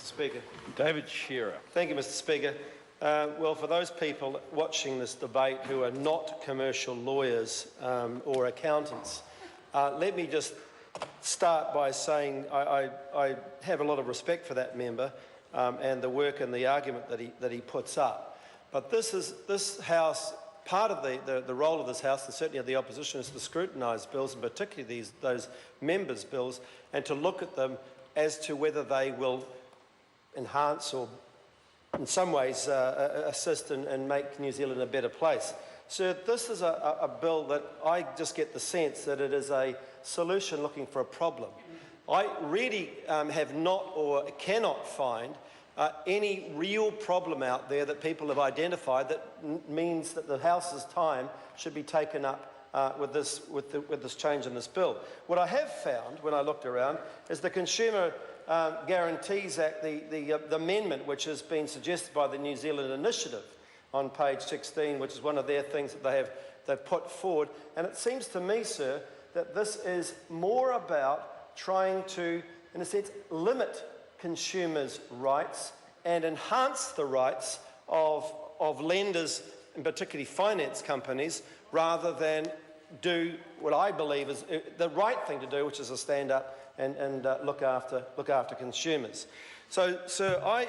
Speaker. David Shearer. Thank you, Mr. Speaker. Well, for those people watching this debate who are not commercial lawyers or accountants, let me just start by saying I have a lot of respect for that member and the work and the argument that he puts up. But this House, part of the role of this House, and certainly of the opposition, is to scrutinise bills, and particularly those members' bills, and to look at them as to whether they will enhance or in some ways assist and make New Zealand a better place. So this is a bill that I just get the sense that it is a solution looking for a problem. I really have not or cannot find any real problem out there that people have identified that means that the House's time should be taken up with this change in this bill. What I have found when I looked around is the Consumer Guarantees Act, the amendment which has been suggested by the New Zealand Initiative on page 16, which is one of their things that they've put forward. And it seems to me, sir, that this is more about trying to, in a sense, limit consumers' rights and enhance the rights of lenders, and particularly finance companies, rather than do what I believe is the right thing to do, which is to stand up and look after consumers. So, sir, I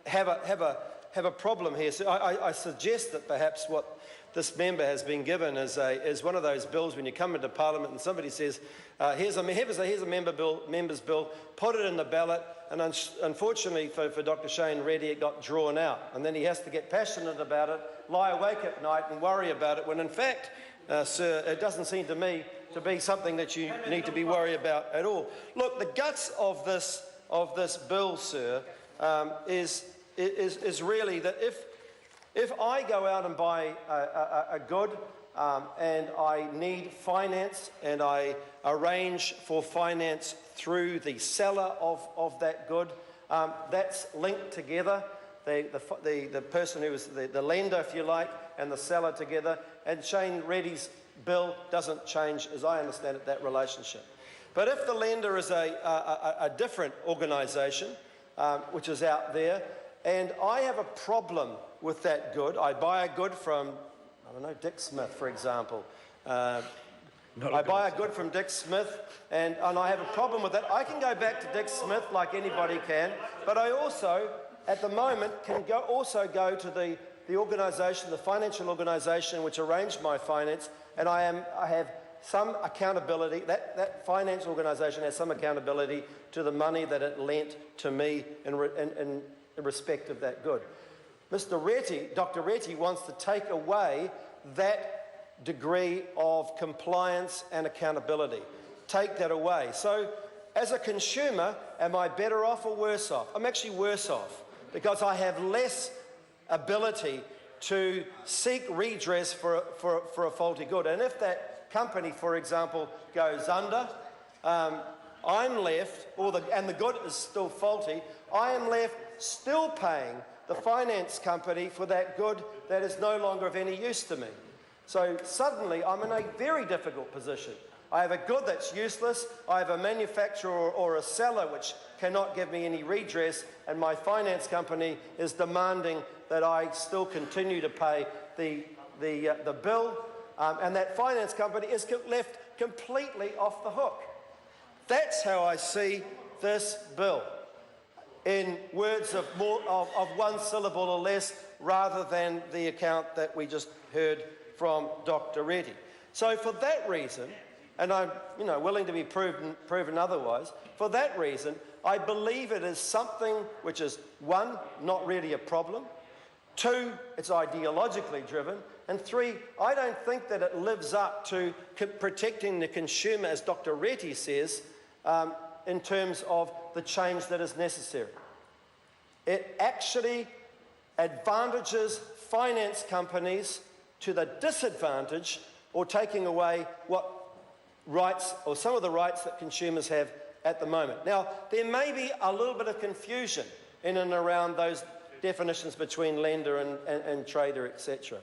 have a problem here. So I suggest that perhaps what this member has been given is one of those bills when you come into Parliament and somebody says, here's a member's bill, put it in the ballot, and unfortunately for Dr. Shane Reddy, it got drawn out, and then he has to get passionate about it, lie awake at night and worry about it, when in fact, sir, it doesn't seem to me to be something that you need to be worried about at all. Look, the guts of this bill, sir, is really that if I go out and buy a good and I need finance and I arrange for finance through the seller of that good, that's linked together. The person who is the lender, if you like, and the seller together, and Shane Reddy's bill doesn't change, as I understand it, that relationship. But if the lender is a different organisation, which is out there, and I have a problem with that good, I buy a good from, I don't know, Dick Smith, for example. I buy a good from Dick Smith, and I have a problem with that. I can go back to Dick Smith like anybody can, but I also, at the moment, can also go to the organisation, the financial organisation which arranged my finance, and I have some accountability. That finance organisation has some accountability to the money that it lent to me in respect of that good. Dr. Retty wants to take away that degree of compliance and accountability. Take that away. So, as a consumer, am I better off or worse off? I'm actually worse off because I have less ability to seek redress for a faulty good. And if that company, for example, goes under, I'm left, and the good is still faulty, I am left still paying the finance company for that good that is no longer of any use to me. So suddenly I'm in a very difficult position. I have a good that's useless, I have a manufacturer or a seller which cannot give me any redress, and my finance company is demanding that I still continue to pay the bill, and that finance company is left completely off the hook. That's how I see this bill, in words of one syllable or less, rather than the account that we just heard from Dr. Reddy. So for that reason, and I'm willing to be proven otherwise, for that reason, I believe it is something which is, one, not really a problem, two, it's ideologically driven, and three, I don't think that it lives up to protecting the consumer, as Dr. Reddy says, in terms of the change that is necessary. It actually advantages finance companies to the disadvantage or taking away what rights, or some of the rights that consumers have at the moment. Now, there may be a little bit of confusion in and around those definitions between lender and trader, etc.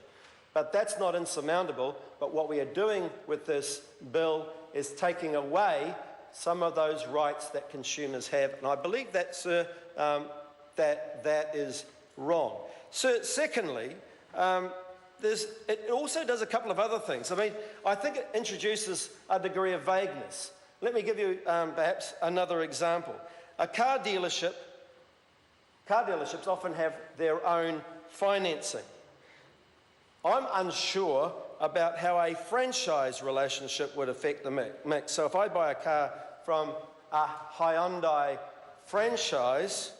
But that's not insurmountable. But what we are doing with this bill is taking away some of those rights that consumers have. And I believe that, sir, that is wrong. So, secondly, it also does a couple of other things. I mean, I think it introduces a degree of vagueness. Let me give you perhaps another example. Car dealerships often have their own financing. I'm unsure about how a franchise relationship would affect the mix. So if I buy a car from a Hyundai franchise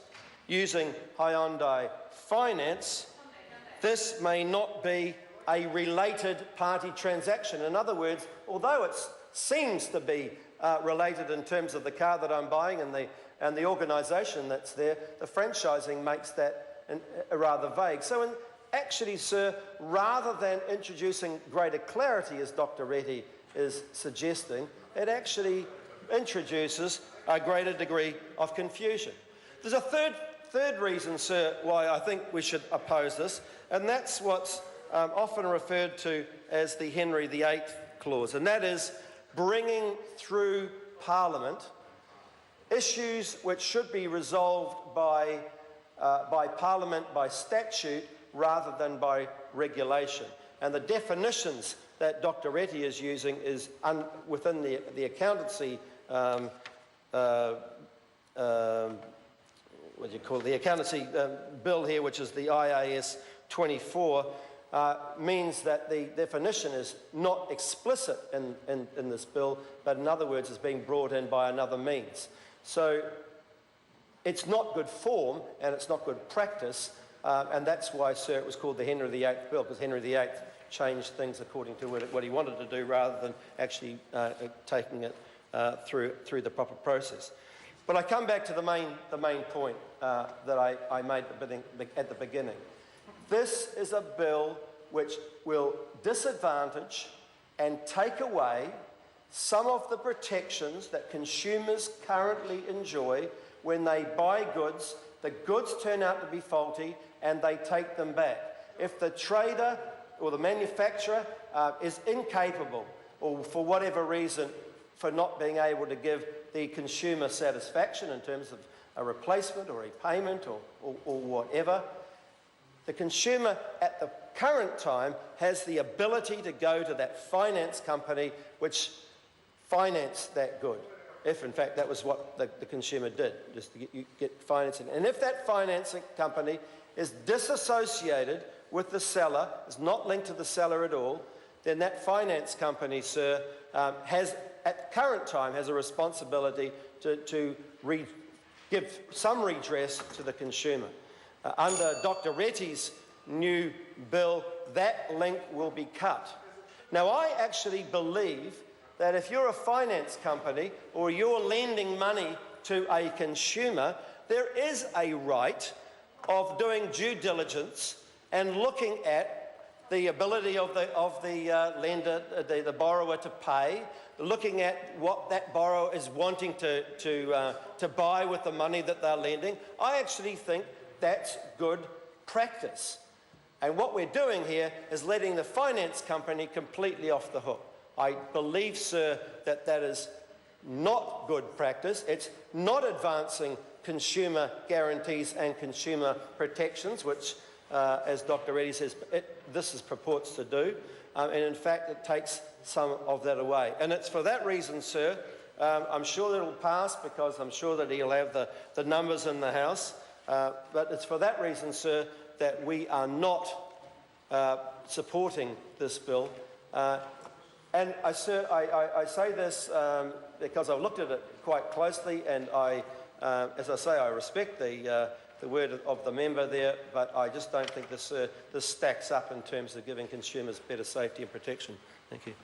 using Hyundai Finance, this may not be a related party transaction. In other words, although it seems to be related in terms of the car that I'm buying and the organisation that's there, the franchising makes that rather vague. So actually, sir, rather than introducing greater clarity, as Dr. Reti is suggesting, it actually introduces a greater degree of confusion. There's a third reason, sir, why I think we should oppose this, and that's what's often referred to as the Henry VIII clause, and that is bringing through Parliament issues which should be resolved by Parliament by statute rather than by regulation. And the definitions that Dr. Reti is using is within the accountancy the accountancy bill here, which is the IAS 24, means that the definition is not explicit in this bill, but in other words is being brought in by another means. So it's not good form and it's not good practice, and that's why, sir, it was called the Henry VIII bill, because Henry VIII changed things according to what he wanted to do rather than actually taking it through the proper process. But I come back to the main point that I made at the beginning. This is a bill which will disadvantage and take away some of the protections that consumers currently enjoy when they buy goods, the goods turn out to be faulty, and they take them back. If the trader or the manufacturer is incapable, or for whatever reason, for not being able to give the consumer satisfaction in terms of a replacement or a payment or whatever, the consumer at the current time has the ability to go to that finance company which financed that good, if in fact that was what the consumer did, just to get financing. And if that financing company is disassociated with the seller, is not linked to the seller at all, then that finance company, sir, has at the current time has a responsibility to give some redress to the consumer. Under Dr. Reti's new bill, that link will be cut. Now, I actually believe that if you're a finance company or you're lending money to a consumer, there is a right of doing due diligence and looking at the ability of the lender, the borrower to pay, looking at what that borrower is wanting to buy with the money that they're lending. I actually think that's good practice. And what we're doing here is letting the finance company completely off the hook. I believe, sir, that that is not good practice. It's not advancing consumer guarantees and consumer protections, which, as Dr. Reti says, this purports to do. And in fact, it takes some of that away. And it's for that reason, sir, I'm sure that it will pass because I'm sure that he'll have the numbers in the House. But it's for that reason, sir, that we are not supporting this bill. And I say this because I've looked at it quite closely, and as I say, I respect the word of the member there, but I just don't think this stacks up in terms of giving consumers better safety and protection. Thank you.